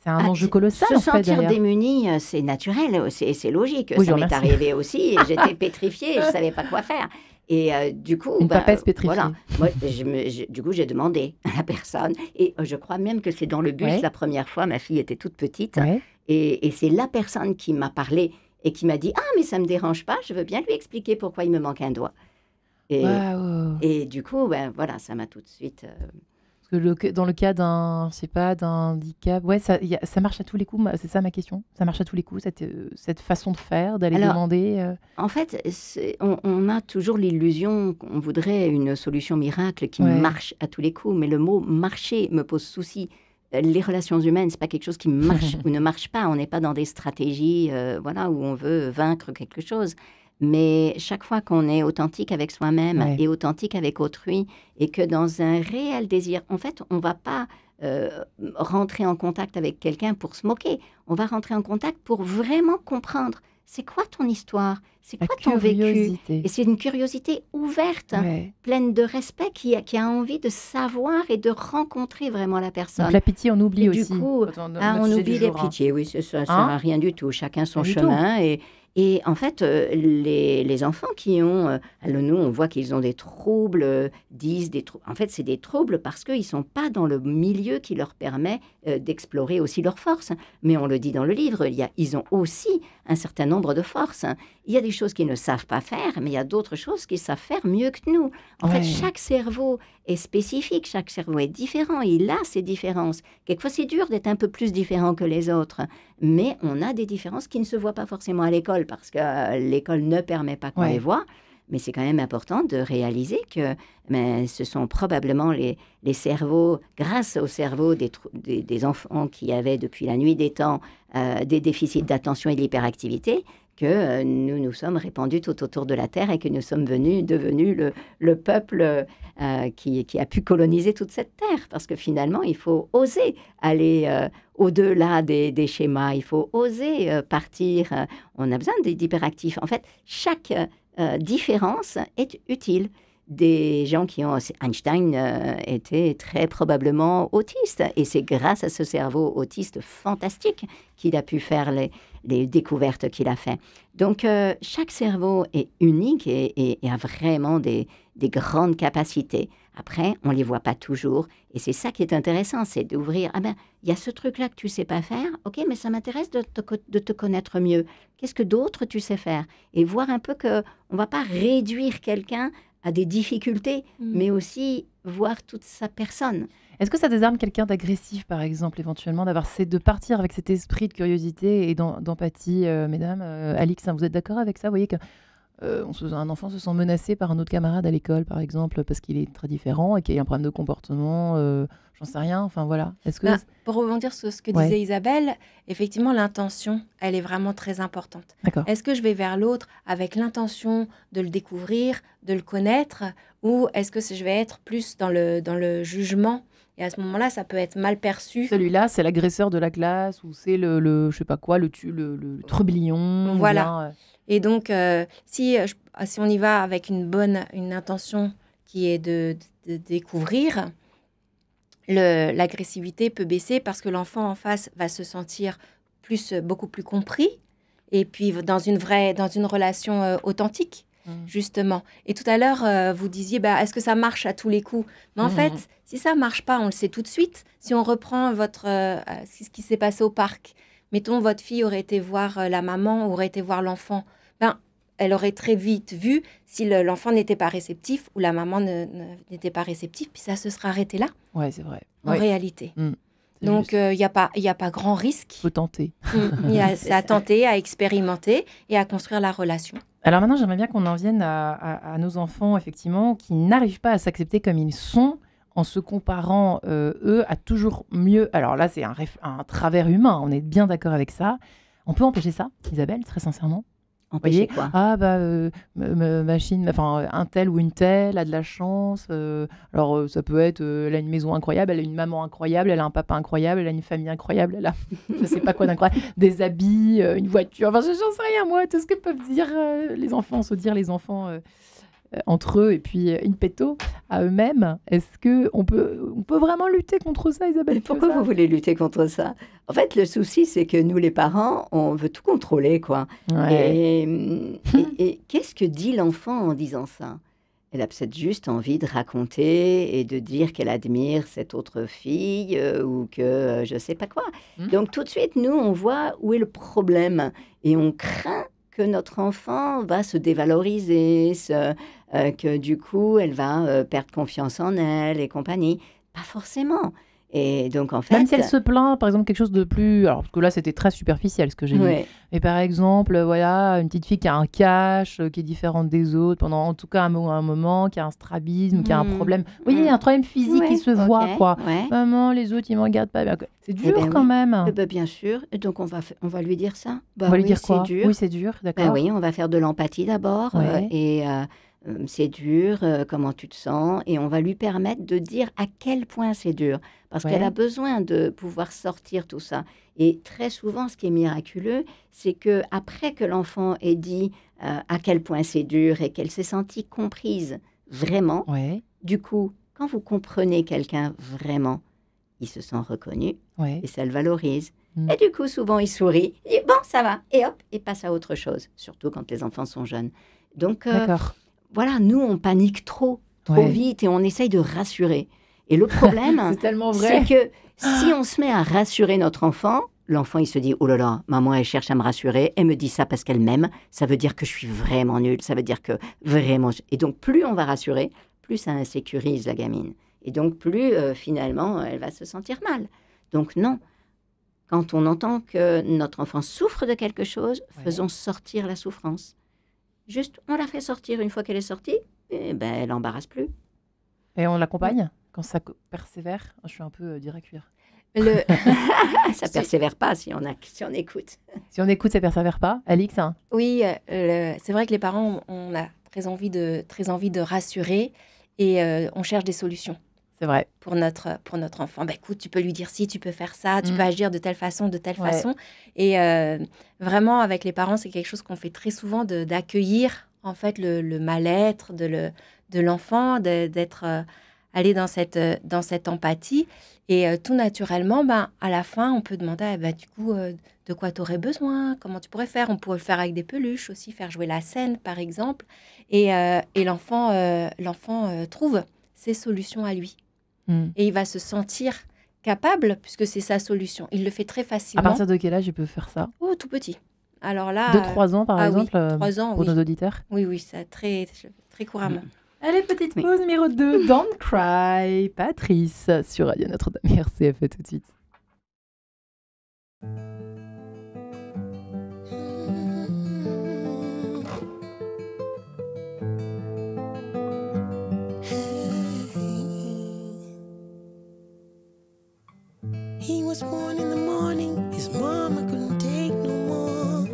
un enjeu colossal, se sentir démunie, c'est naturel, c'est logique. Oui, ça m'est arrivé aussi. J'étais pétrifiée, je ne savais pas quoi faire. Et du coup, une papesse pétrifiée. Voilà. Moi, du coup, j'ai demandé à la personne. Et je crois même que c'est dans le bus, la première fois, ma fille était toute petite. Et c'est la personne qui m'a parlé et qui m'a dit « Ah, mais ça ne me dérange pas, je veux bien lui expliquer pourquoi il me manque un doigt. » Et du coup, voilà, ça m'a tout de suite... Parce que dans le cas d'un handicap, ça marche à tous les coups, c'est ça ma question. Ça marche à tous les coups, cette façon de faire, d'aller demander En fait, on a toujours l'illusion qu'on voudrait une solution miracle qui marche à tous les coups, mais le mot « marcher » me pose souci. Les relations humaines, c'est pas quelque chose qui marche ou ne marche pas. On n'est pas dans des stratégies où on veut vaincre quelque chose. Mais chaque fois qu'on est authentique avec soi-même et authentique avec autrui, et que dans un réel désir, en fait, on ne va pas rentrer en contact avec quelqu'un pour se moquer. On va rentrer en contact pour vraiment comprendre. C'est quoi ton histoire? C'est quoi ton vécu? Et c'est une curiosité ouverte, pleine de respect, qui a envie de savoir et de rencontrer vraiment la personne. Donc la pitié, on oublie aussi. Du coup, on oublie les pitiés. Oui, ça ne sert à rien du tout. Chacun son chemin. Et en fait, les enfants qui ont... nous, on voit qu'ils ont des troubles, en fait, c'est des troubles parce qu'ils ne sont pas dans le milieu qui leur permet d'explorer aussi leurs forces. Mais on le dit dans le livre, ils ont aussi un certain nombre de forces. Il y a des choses qu'ils ne savent pas faire, mais il y a d'autres choses qu'ils savent faire mieux que nous. En fait, chaque cerveau est spécifique, chaque cerveau est différent. Il a ses différences. Quelquefois, c'est dur d'être un peu plus différent que les autres. Mais on a des différences qui ne se voient pas forcément à l'école, parce que l'école ne permet pas qu'on les voit. Mais c'est quand même important de réaliser que ce sont probablement les cerveaux, grâce au cerveau des enfants qui avaient depuis la nuit des temps des déficits d'attention et de l'hyperactivité, que nous nous sommes répandus tout autour de la Terre et que nous sommes devenus le peuple qui a pu coloniser toute cette Terre. Parce que finalement, il faut oser aller au-delà des schémas, il faut oser partir. On a besoin d'hyperactifs. En fait, chaque différence est utile. Des gens qui ont... Einstein était très probablement autiste, et c'est grâce à ce cerveau autiste fantastique qu'il a pu faire les découvertes qu'il a fait. Donc, chaque cerveau est unique et a vraiment des grandes capacités. Après, on ne les voit pas toujours, et c'est ça qui est intéressant, c'est d'ouvrir. Il y a ce truc-là que tu ne sais pas faire, ok, mais ça m'intéresse de te connaître mieux. Qu'est-ce que d'autre tu sais faire? Et voir un peu qu'on ne va pas réduire quelqu'un à des difficultés, mais aussi voir toute sa personne. Est-ce que ça désarme quelqu'un d'agressif, par exemple, éventuellement, de partir avec cet esprit de curiosité et d'empathie, mesdames? Alix, vous êtes d'accord avec ça? Vous voyez qu'un enfant se sent menacé par un autre camarade à l'école, par exemple, parce qu'il est très différent et qu'il y a un problème de comportement, j'en sais rien, enfin voilà. Pour rebondir sur ce que disait Isabelle, effectivement, l'intention, elle est vraiment très importante. D'accord. Est-ce que je vais vers l'autre avec l'intention de le découvrir, de le connaître, ou est-ce que je vais être plus dans le jugement? Et à ce moment-là, ça peut être mal perçu. Celui-là, c'est l'agresseur de la classe, ou c'est le je sais pas quoi, le trublion. Voilà. Et donc, si on y va avec une intention qui est de découvrir, l'agressivité peut baisser parce que l'enfant en face va se sentir beaucoup plus compris, et puis dans une relation authentique. Justement. Et tout à l'heure, vous disiez, est-ce que ça marche à tous les coups? Mais en fait, si ça ne marche pas, on le sait tout de suite. Si on reprend ce qui s'est passé au parc, mettons, votre fille aurait été voir la maman, aurait été voir l'enfant, elle aurait très vite vu si l'enfant n'était pas réceptif ou la maman n'était pas réceptive, puis ça se sera arrêté là. Ouais, c'est vrai. En réalité. Donc, il n'y a pas grand risque. Il faut tenter. C'est à tenter, à expérimenter et à construire la relation. Alors maintenant, j'aimerais bien qu'on en vienne à nos enfants, effectivement, qui n'arrivent pas à s'accepter comme ils sont, en se comparant, eux, à toujours mieux. Alors là, c'est un travers humain, on est bien d'accord avec ça. On peut empêcher ça, Isabelle, très sincèrement? Empêcher quoi? Machine, enfin, un tel ou une telle a de la chance. Alors, ça peut être, elle a une maison incroyable, elle a une maman incroyable, elle a un papa incroyable, elle a une famille incroyable, elle a, je sais pas quoi d'incroyable, des habits, une voiture. Enfin, j'en sais rien, moi, tout ce que peuvent dire les enfants, entre eux, et puis in petto à eux-mêmes. Est-ce qu'on peut vraiment lutter contre ça, Isabelle? Pourquoi vous voulez lutter contre ça? En fait, le souci, c'est que nous, les parents, on veut tout contrôler, quoi. Ouais. Et qu'est-ce que dit l'enfant en disant ça? Elle a peut-être juste envie de raconter et de dire qu'elle admire cette autre fille ou que je ne sais pas quoi. Donc, tout de suite, nous, on voit où est le problème. Et on craint que notre enfant va se dévaloriser, que du coup, elle va perdre confiance en elle et compagnie. Pas forcément. Et donc, en fait... Même si elle se plaint, par exemple, quelque chose de plus... Alors, parce que là, c'était très superficiel, ce que j'ai dit. Mais par exemple, voilà, une petite fille qui a un cache, qui est différente des autres, pendant en tout cas un moment, qui a un strabisme, qui a un problème... Vous voyez, un problème physique qui se voit, quoi. Maman, les autres, ils ne me regardent pas bien. C'est dur quand même. Bien sûr. Et donc, on va lui dire ça. On va lui dire quoi? Dur. Oui, c'est dur, d'accord. Oui, on va faire de l'empathie d'abord. C'est dur, comment tu te sens, et on va lui permettre de dire à quel point c'est dur, parce qu'elle a besoin de pouvoir sortir tout ça. Et très souvent, ce qui est miraculeux, c'est que après que l'enfant ait dit à quel point c'est dur et qu'elle s'est sentie comprise vraiment, du coup, quand vous comprenez quelqu'un vraiment, il se sent reconnu et ça le valorise. Et du coup, souvent, il sourit, il dit « bon, ça va », et hop, il passe à autre chose, surtout quand les enfants sont jeunes. Donc, voilà, nous, on panique trop vite et on essaye de rassurer. Et le problème, c'est que si on se met à rassurer notre enfant, l'enfant, il se dit « oh là là, maman, elle cherche à me rassurer, elle me dit ça parce qu'elle m'aime, ça veut dire que je suis vraiment nulle, ça veut dire que vraiment... » Et donc, plus on va rassurer, plus ça insécurise la gamine. Et donc, plus, finalement, elle va se sentir mal. Donc, non. Quand on entend que notre enfant souffre de quelque chose, faisons sortir la souffrance. Juste, on la fait sortir une fois qu'elle est sortie, et elle n'embarrasse plus. Et on l'accompagne quand ça persévère. Je suis un peu direct cuir. Ça persévère pas si on écoute. Si on écoute, ça persévère pas. Alix, hein? Oui, c'est vrai que les parents, on a très envie de rassurer et on cherche des solutions. C'est vrai. Pour notre enfant. Écoute, tu peux lui dire ci, tu peux faire ça, tu peux agir de telle façon, de telle façon. Et vraiment, avec les parents, c'est quelque chose qu'on fait très souvent, d'accueillir en fait le mal-être de l'enfant, d'être aller dans cette empathie. Et tout naturellement, à la fin, on peut demander du coup, de quoi tu aurais besoin, comment tu pourrais faire. On pourrait le faire avec des peluches aussi, faire jouer la scène, par exemple. Et l'enfant trouve ses solutions à lui. Et il va se sentir capable, puisque c'est sa solution. Il le fait très facilement. À partir de quel âge il peut faire ça? Oh, tout petit. Alors là... 2-3 ans, par exemple, 3 ans, pour nos auditeurs? Oui, ça très, très couramment. Allez, petite pause numéro 2. Don't Cry, Patrice, sur Radio Notre-Dame RCF, tout de suite. He was born in the morning, his mama couldn't take no more.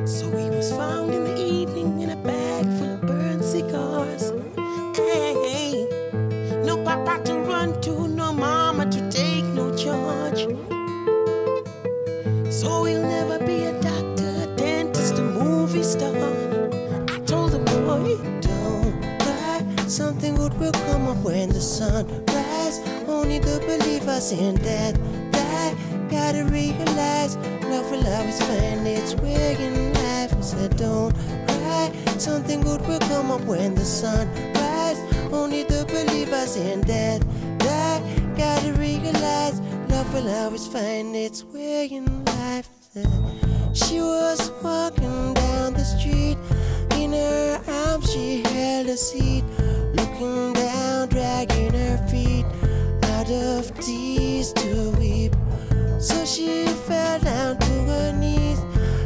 So he was found in the evening in a bag full of burnt cigars. Hey, no papa to run to, no mama to take no charge. So he'll never be a doctor, a dentist, a movie star. I told the boy, don't cry, something good will come up when the sun rises. Only the believers in that gotta realize love will always find its way in life. I said don't cry, something good will come up when the sun rises. Only the believers in that gotta realize love will always find its way in life. She was walking down the street, in her arms she held a seat, looking down, dragging her feet out of tears to weep. So she fell down to her knees,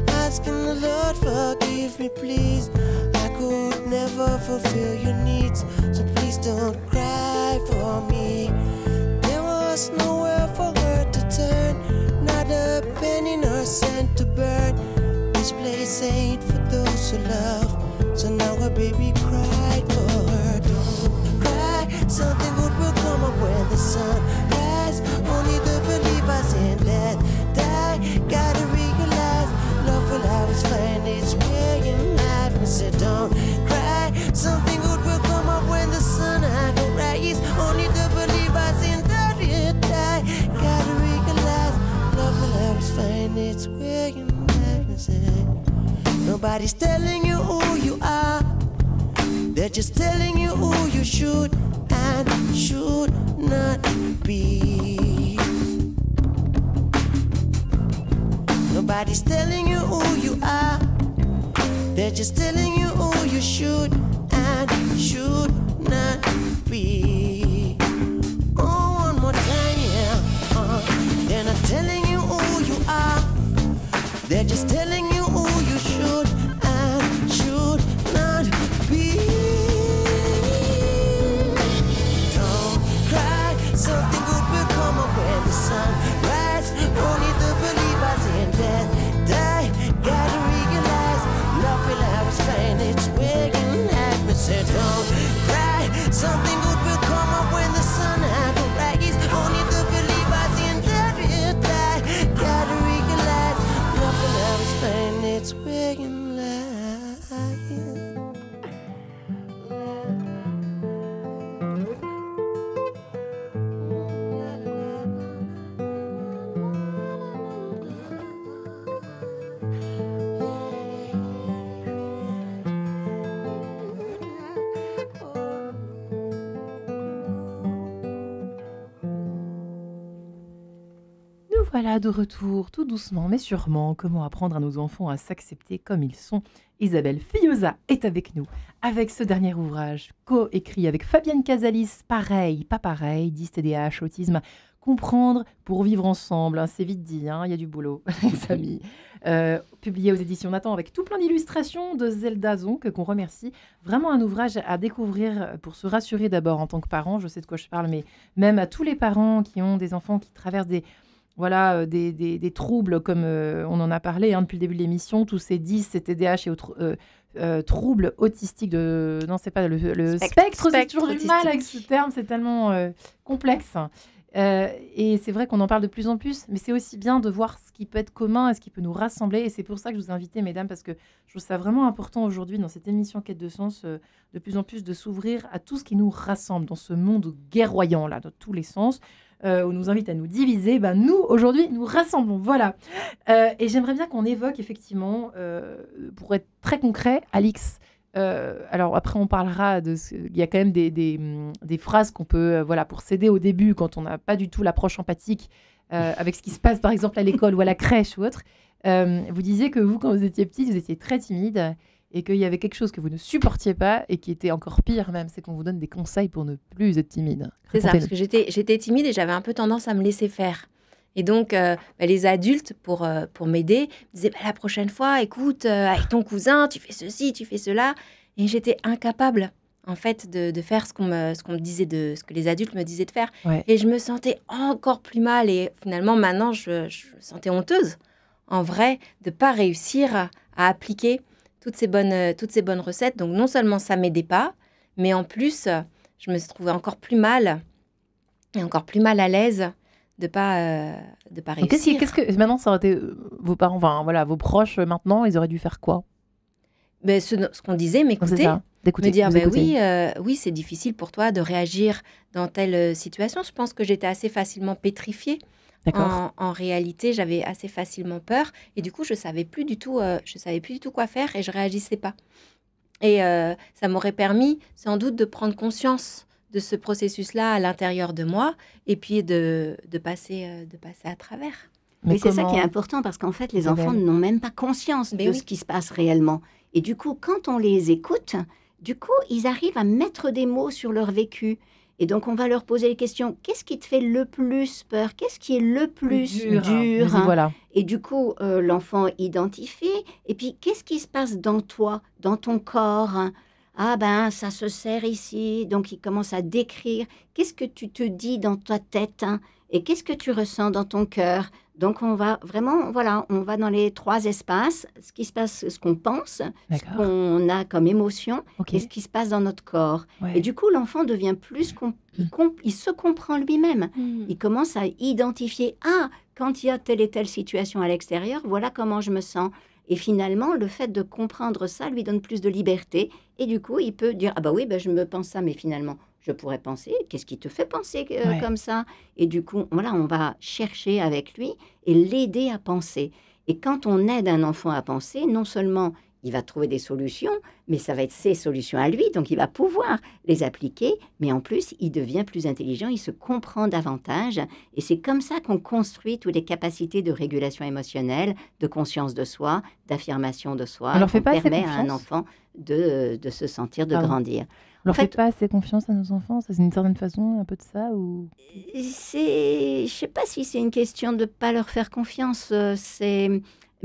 asking the Lord, forgive me please. I could never fulfill your needs, so please don't cry for me. There was nowhere for her to turn, not a penny nor cent to burn. This place ain't for those who love, so now her baby cried for her. Don't cry, something good will come up when the sun rises. Only the believers in that gotta realize love will always find its way in life. I said don't cry, something good will come up when the sun will rise. Only the believers in that gotta realize love will always find its way in life. I said nobody's telling you who you are, they're just telling you who you should and should not be. Nobody's telling you who you are. They're just telling you who you should and should not be. Oh, one more time, yeah. They're not telling you who you are. They're just telling you who you should and should not be. Don't cry, something good will come up when the sun rises. Only the believers in death die. Gotta realize love will always find its way in happiness. Don't cry, something good will come up when the sun rises. Only the believers in death will die. Gotta realize love will always find its way in life. Voilà, de retour, tout doucement mais sûrement. Comment apprendre à nos enfants à s'accepter comme ils sont? Isabelle Fillosa est avec nous, avec ce dernier ouvrage, co-écrit avec Fabienne Casalis, Pareil, pas pareil, 10 TDAH, autisme, comprendre pour vivre ensemble. Hein, c'est vite dit, hein, il y a du boulot, les amis. Publié aux éditions Nathan avec tout plein d'illustrations de Zelda Zonk, qu'on remercie. Vraiment un ouvrage à découvrir pour se rassurer d'abord en tant que parent. Je sais de quoi je parle, mais même à tous les parents qui ont des enfants qui traversent des troubles, comme on en a parlé depuis le début de l'émission, tous ces 10, ces TDAH et autres troubles autistiques Non, c'est pas le spectre, c'est toujours du mal avec ce terme, c'est tellement complexe. Et c'est vrai qu'on en parle de plus en plus, mais c'est aussi bien de voir ce qui peut être commun et ce qui peut nous rassembler. Et c'est pour ça que je vous ai invité, mesdames, parce que je trouve ça vraiment important aujourd'hui, dans cette émission Quête de sens, de plus en plus de s'ouvrir à tout ce qui nous rassemble dans ce monde guerroyant, là, dans tous les sens. Où on nous invite à nous diviser, nous, aujourd'hui, nous rassemblons. Voilà. Et j'aimerais bien qu'on évoque, effectivement, pour être très concret, Alix, alors après, on parlera de... Il y a quand même des phrases qu'on peut... pour s'aider au début, quand on n'a pas du tout l'approche empathique avec ce qui se passe, par exemple, à l'école ou à la crèche ou autre. Vous disiez que vous, quand vous étiez petite, vous étiez très timide et qu'il y avait quelque chose que vous ne supportiez pas et qui était encore pire même, c'est qu'on vous donne des conseils pour ne plus être timide. C'est ça, parce que j'étais timide et j'avais un peu tendance à me laisser faire. Et donc, les adultes, pour m'aider, disaient la prochaine fois, écoute, avec ton cousin, tu fais ceci, tu fais cela. Et j'étais incapable, en fait, de faire ce qu'on me disait, ce que les adultes me disaient de faire. Ouais. Et je me sentais encore plus mal. Et finalement, maintenant, je me sentais honteuse, en vrai, de ne pas réussir à appliquer toutes ces bonnes recettes. Donc, non seulement ça ne m'aidait pas, mais en plus, je me trouvais encore plus mal et encore plus mal à l'aise de pas réussir. Qu'est-ce que maintenant, ça aurait été vos parents, vos proches maintenant, ils auraient dû faire quoi? Ce qu'on disait, m'écouter, me dire oui, c'est difficile pour toi de réagir dans telle situation. Je pense que j'étais assez facilement pétrifiée. En réalité, j'avais assez facilement peur et du coup, je savais plus du tout quoi faire et je réagissais pas. Et ça m'aurait permis sans doute de prendre conscience de ce processus-là à l'intérieur de moi et puis de passer à travers. Mais c'est ça qui est important parce qu'en fait, les enfants n'ont même pas conscience de ce qui se passe réellement. Et du coup, quand on les écoute, ils arrivent à mettre des mots sur leur vécu. Et donc, on va leur poser les questions. Qu'est-ce qui te fait le plus peur? Qu'est-ce qui est le plus dur Voilà. Et du coup, l'enfant identifie. Et puis, qu'est-ce qui se passe dans toi, dans ton corps? Ah ça se serre ici. Donc, il commence à décrire. Qu'est-ce que tu te dis dans ta tête? Et qu'est-ce que tu ressens dans ton cœur? Donc, on va vraiment, on va dans les 3 espaces, ce qui se passe, ce qu'on pense, ce qu'on a comme émotion, et ce qui se passe dans notre corps. Ouais. Et du coup, l'enfant devient plus... il se comprend lui-même. Il commence à identifier, quand il y a telle et telle situation à l'extérieur, voilà comment je me sens. Et finalement, le fait de comprendre ça lui donne plus de liberté. Et du coup, il peut dire, je me pense ça, mais finalement... je pourrais penser, qu'est-ce qui te fait penser comme ça? Et du coup, on va chercher avec lui et l'aider à penser. Et quand on aide un enfant à penser, non seulement il va trouver des solutions, mais ça va être ses solutions à lui, donc il va pouvoir les appliquer, mais en plus, il devient plus intelligent, il se comprend davantage, et c'est comme ça qu'on construit toutes les capacités de régulation émotionnelle, de conscience de soi, d'affirmation de soi, on permet à un enfant de se sentir, de grandir. On leur fait pas assez confiance à nos enfants, ça, c'est une certaine façon, un peu de ça ou... Je sais pas si c'est une question de ne pas leur faire confiance,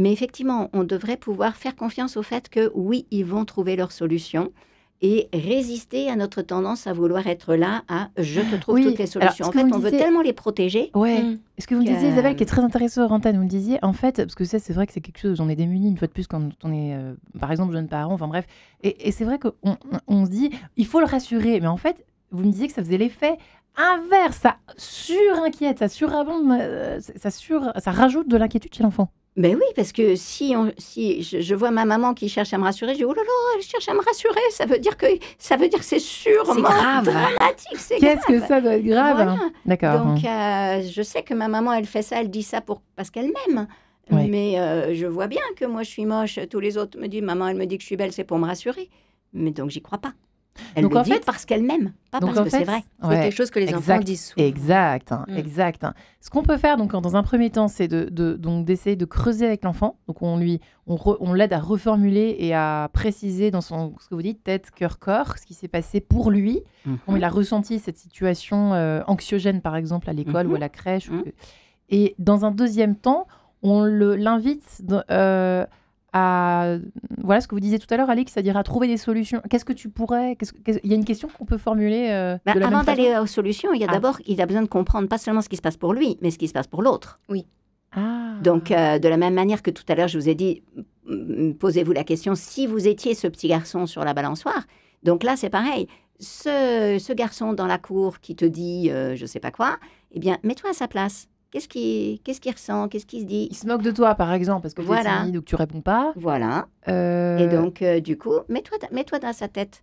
mais effectivement, on devrait pouvoir faire confiance au fait que oui, ils vont trouver leur solution et résister à notre tendance à vouloir être là, je te trouve toutes les solutions. En fait, on veut tellement les protéger. Ouais. Ce que vous me disiez, Isabelle, qui est très intéressant en antenne, vous me disiez, en fait, parce que ça, c'est vrai que c'est quelque chose où on est démunis une fois de plus quand on est, par exemple, jeune parent, enfin bref. Et c'est vrai qu'on se dit, il faut le rassurer. Mais en fait, vous me disiez que ça faisait l'effet inverse, ça surinquiète, ça surabonde, ça rajoute de l'inquiétude chez l'enfant. Ben oui, parce que si je vois ma maman qui cherche à me rassurer, je dis, oh là là, elle cherche à me rassurer, ça veut dire que c'est sûrement dramatique, c'est grave. Qu'est-ce que ça doit être grave, voilà. Hein. D'accord. Donc, je sais que ma maman, elle fait ça, elle dit ça parce qu'elle m'aime. Oui. Mais je vois bien que moi, je suis moche, tous les autres me disent, maman, elle me dit que je suis belle, c'est pour me rassurer. Mais donc, j'y crois pas. Elle donc, le dit parce qu'elle m'aime, pas parce que c'est vrai. C'est quelque chose que les enfants disent souvent. Exact. Ce qu'on peut faire donc, dans un premier temps, c'est donc d'essayer de creuser avec l'enfant. Donc on l'aide à reformuler et à préciser dans ce que vous dites, tête, cœur, corps, ce qui s'est passé pour lui, comment il a ressenti cette situation anxiogène, par exemple, à l'école ou à la crèche. Et dans un deuxième temps, on l'invite voilà ce que vous disiez tout à l'heure, Alix, c'est-à-dire à trouver des solutions. Qu'est-ce que tu pourrais... Il y a une question qu'on peut formuler avant d'aller aux solutions, il a besoin de comprendre pas seulement ce qui se passe pour lui, mais ce qui se passe pour l'autre. Oui. Donc, de la même manière que tout à l'heure, je vous ai dit, posez-vous la question, si vous étiez ce petit garçon sur la balançoire, donc là, c'est pareil. Ce garçon dans la cour qui te dit je sais pas quoi, eh bien, mets-toi à sa place. Qu'est-ce qu'il ressent? Qu'est-ce qu'il se dit? Il se moque de toi, par exemple, parce que tu es timide ou que tu réponds pas. Voilà. Et donc, du coup, mets-toi dans sa tête.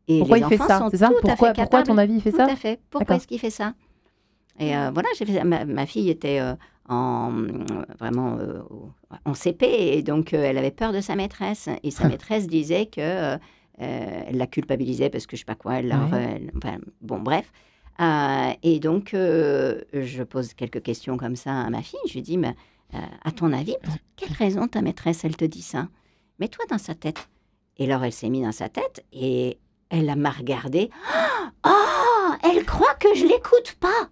Et pourquoi les il fait ça? C'est ça? Pourquoi, à ton avis, il fait ça? Tout à fait. Pourquoi est-ce qu'il fait ça? Et voilà, j'ai fait ça. Ma fille était vraiment en CP, et donc elle avait peur de sa maîtresse. Et sa maîtresse disait que elle la culpabilisait parce que je sais pas quoi. Bon, bref. Et donc, je pose quelques questions comme ça à ma fille. Je lui dis, mais à ton avis, pour quelle raison ta maîtresse, elle te dit ça? Mets-toi dans sa tête. Et alors, elle s'est mise dans sa tête et elle m'a regardée. Oh, elle croit que je l'écoute pas.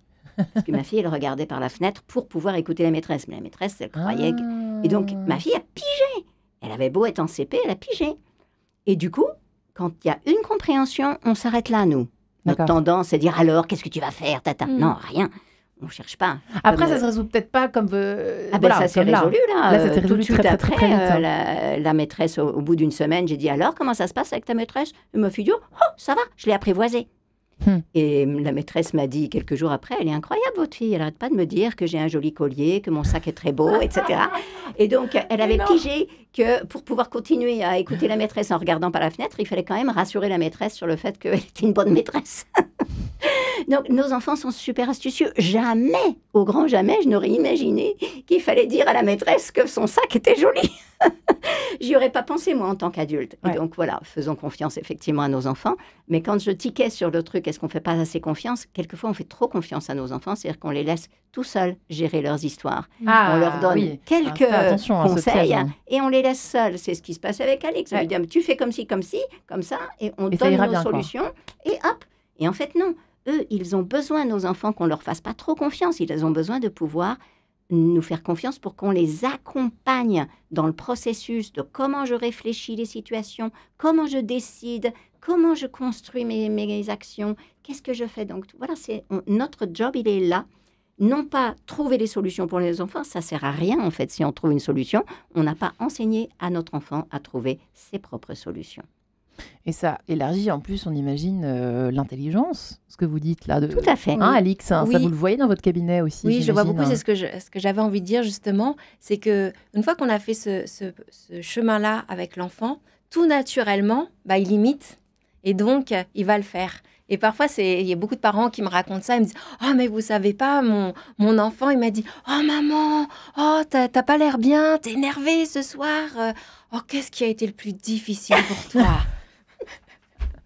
Parce que ma fille, elle regardait par la fenêtre pour pouvoir écouter la maîtresse. Mais la maîtresse, elle croyait que... Et donc, ma fille a pigé. Elle avait beau être en CP, elle a pigé. Et du coup, quand il y a une compréhension, on s'arrête là, nous. Notre tendance, c'est de dire alors, qu'est-ce que tu vas faire, tata? Non, rien. On ne cherche pas. Après, ça ne se résout peut-être pas comme... ça s'est résolu, là. Là, ça s'est résolu tout très vite. La maîtresse, au bout d'une semaine, j'ai dit alors, comment ça se passe avec ta maîtresse? Elle m'a fait dire, oh, ça va, je l'ai apprivoisée. Et la maîtresse m'a dit quelques jours après, elle est incroyable, votre fille. Elle n'arrête pas de me dire que j'ai un joli collier, que mon sac est très beau, etc. Et donc, elle avait pigé que pour pouvoir continuer à écouter la maîtresse en regardant par la fenêtre, il fallait quand même rassurer la maîtresse sur le fait qu'elle était une bonne maîtresse. Donc, nos enfants sont super astucieux. Jamais, au grand jamais, je n'aurais imaginé qu'il fallait dire à la maîtresse que son sac était joli. J'y aurais pas pensé, moi, en tant qu'adulte. Et donc, voilà, faisons confiance, effectivement, à nos enfants. Mais quand je tiquais sur le truc, est-ce qu'on fait pas assez confiance? Quelquefois, on fait trop confiance à nos enfants. C'est-à-dire qu'on les laisse tout seuls gérer leurs histoires. On leur donne quelques conseils et on les laisse seuls. C'est ce qui se passe avec Alex. On lui dit, tu fais comme ci, comme ça, et on donne nos solutions. Et hop. Et en fait, non. Eux, ils ont besoin, nos enfants, qu'on leur fasse pas trop confiance. Ils ont besoin de pouvoir nous faire confiance pour qu'on les accompagne dans le processus de comment je réfléchis les situations, comment je décide, comment je construis mes actions, qu'est-ce que je fais. Donc voilà, notre job, il est là. Non pas trouver des solutions pour les enfants, ça sert à rien en fait. Si on trouve une solution, on n'a pas enseigné à notre enfant à trouver ses propres solutions. Et ça élargit en plus, on imagine, l'intelligence, ce que vous dites là. Tout à fait. Alix, ça vous le voyez dans votre cabinet aussi? Oui, je vois beaucoup, c'est ce que j'avais envie de dire justement, c'est qu'une fois qu'on a fait ce chemin-là avec l'enfant, tout naturellement, il imite Et donc, il va le faire. Et parfois, il y a beaucoup de parents qui me racontent ça. Ils me disent « Oh, mais vous savez pas, mon enfant, il m'a dit « Oh, maman, oh, t'as pas l'air bien, t'es énervée ce soir. Oh, qu'est-ce qui a été le plus difficile pour toi ?»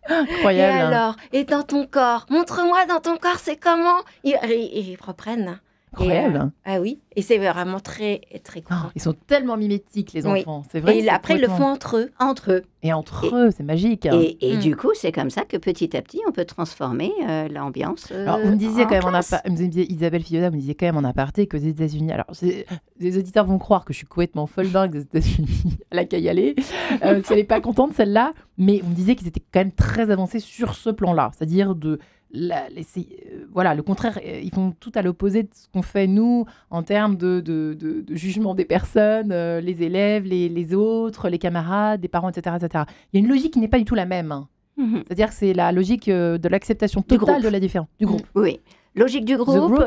Incroyable. Et alors, et dans ton corps, montre-moi dans ton corps, c'est comment? Ils reprennent. Incroyable. Ah oui, et c'est vraiment très, très courant. Ils sont tellement mimétiques, les enfants. C'est vrai. Et après, ils le font entre eux. Et entre eux, c'est magique. Et du coup, c'est comme ça que petit à petit, on peut transformer l'ambiance. Alors, vous me disiez quand même Isabelle Fioda, vous me disiez quand même en aparté qu'aux États-Unis, alors les auditeurs vont croire que je suis complètement folle dingue des États-Unis, elle a qu'à y aller, si elle n'est pas contente celle-là, mais vous me disiez qu'ils étaient quand même très avancés sur ce plan-là, c'est-à-dire le contraire, ils font tout à l'opposé de ce qu'on fait nous en termes de jugement des personnes, les élèves, les autres, les camarades, les parents, etc., etc. Il y a une logique qui n'est pas du tout la même. C'est-à-dire que c'est la logique de l'acceptation totale de la différence du groupe. Oui. Logique du groupe,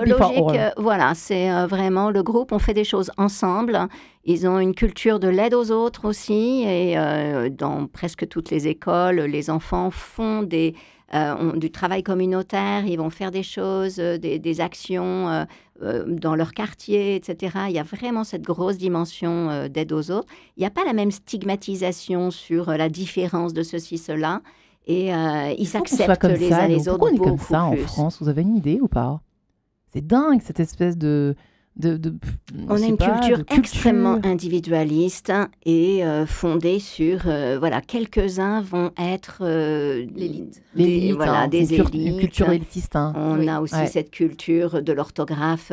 c'est vraiment le groupe, on fait des choses ensemble. Ils ont une culture de l'aide aux autres aussi, et dans presque toutes les écoles, les enfants font du travail communautaire, ils vont faire des choses, des actions dans leur quartier, etc. Il y a vraiment cette grosse dimension d'aide aux autres. Il n'y a pas la même stigmatisation sur la différence de ceci, cela. Et ils s'acceptent les uns les autres. Pourquoi on est comme beaucoup ça plus. en France? Vous avez une idée ou pas? C'est dingue, cette espèce de on a une culture extrêmement individualiste et fondée sur quelques-uns vont être l'élite, des élites. Une culture élitiste. On a aussi cette culture de l'orthographe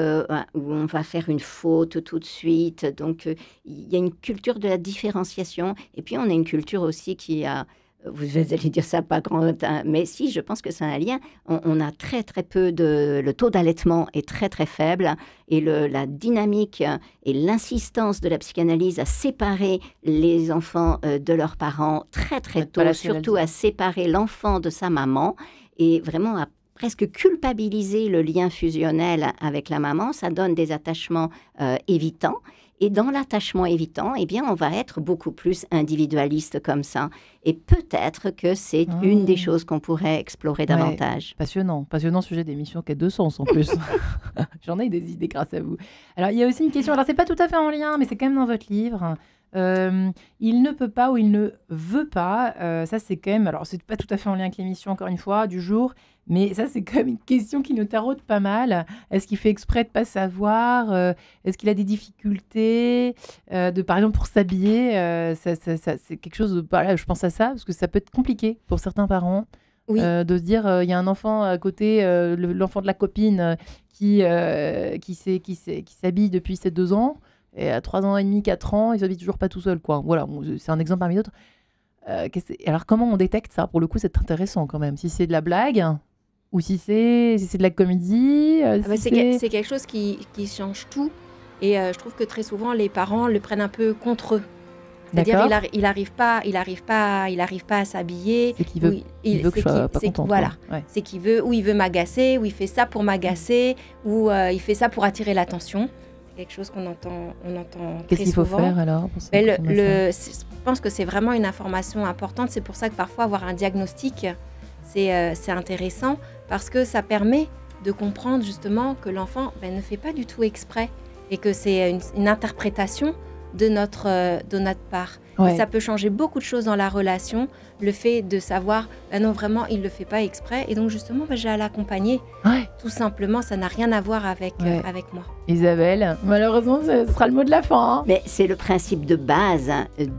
où on va faire une faute tout de suite. Donc il y a une culture de la différenciation, et puis on a une culture aussi qui a vous allez dire ça pas grand, mais si, je pense que c'est un lien. On a très très peu le taux d'allaitement est très très faible, et la dynamique et l'insistance de la psychanalyse à séparer les enfants de leurs parents très très tôt, surtout à séparer l'enfant de sa maman, et vraiment à presque culpabiliser le lien fusionnel avec la maman, ça donne des attachements évitants. Et dans l'attachement évitant, eh bien, on va être beaucoup plus individualiste comme ça. Et peut-être que c'est une des choses qu'on pourrait explorer davantage. Passionnant sujet d'émission qui a 2 sens en plus. J'en ai des idées grâce à vous. Alors, il y a aussi une question, alors c'est pas tout à fait en lien, mais c'est quand même dans votre livre. Il ne peut pas ou il ne veut pas, ça c'est quand même, alors c'est pas tout à fait en lien avec l'émission encore une fois du jour, mais ça c'est quand même une question qui nous taraude pas mal. Est-ce qu'il fait exprès de pas savoir, est-ce qu'il a des difficultés par exemple pour s'habiller, ça, c'est quelque chose de, voilà, je pense à ça parce que ça peut être compliqué pour certains parents. De se dire il y a un enfant à côté, l'enfant de la copine qui s'habille depuis ses 2 ans. Et à 3 ans et demi, 4 ans, il s'habille toujours pas tout seul, quoi. Voilà, c'est un exemple parmi d'autres. Alors, comment on détecte ça? Pour le coup, c'est intéressant quand même. Si c'est de la blague ou si c'est de la comédie. C'est quelque chose qui change tout. Et je trouve que très souvent, les parents le prennent un peu contre eux. C'est-à-dire, il arrive pas à s'habiller. C'est qu'il veut, il veut que je sois pas contente. Voilà. Ouais. C'est qu'il veut, ou il veut m'agacer, ou il fait ça pour m'agacer, ou il fait ça pour attirer l'attention. Quelque chose qu'on entend très souvent. Qu'est-ce qu'il faut faire alors pour ça, je pense que c'est vraiment une information importante. C'est pour ça que parfois avoir un diagnostic, c'est intéressant, parce que ça permet de comprendre justement que l'enfant ne fait pas du tout exprès et que c'est une interprétation de notre part. Ouais. Et ça peut changer beaucoup de choses dans la relation, le fait de savoir, non vraiment, il ne le fait pas exprès, et donc justement, j'ai à l'accompagner. Ouais. Tout simplement, ça n'a rien à voir avec moi. Isabelle, malheureusement, ce sera le mot de la fin. Hein. Mais c'est le principe de base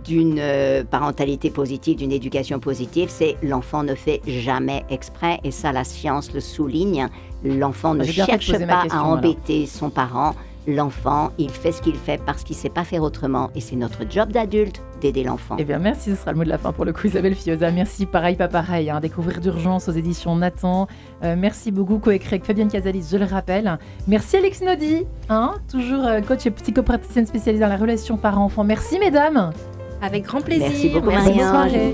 d'une parentalité positive, d'une éducation positive, c'est l'enfant ne fait jamais exprès, et ça, la science le souligne. L'enfant ne cherche pas à embêter son parent. L'enfant, il fait ce qu'il fait parce qu'il ne sait pas faire autrement. Et c'est notre job d'adulte d'aider l'enfant. Eh bien, merci. Ce sera le mot de la fin pour le coup, Isabelle Fioda. Merci, pareil, pas pareil. Découvrir d'urgence aux éditions Nathan. Merci beaucoup, coécrit avec Fabienne Casalis, je le rappelle. Merci, Alex Nodi, toujours coach et psychopraticienne spécialisée dans la relation parent-enfant. Merci, mesdames. Avec grand plaisir. Merci beaucoup, Maria.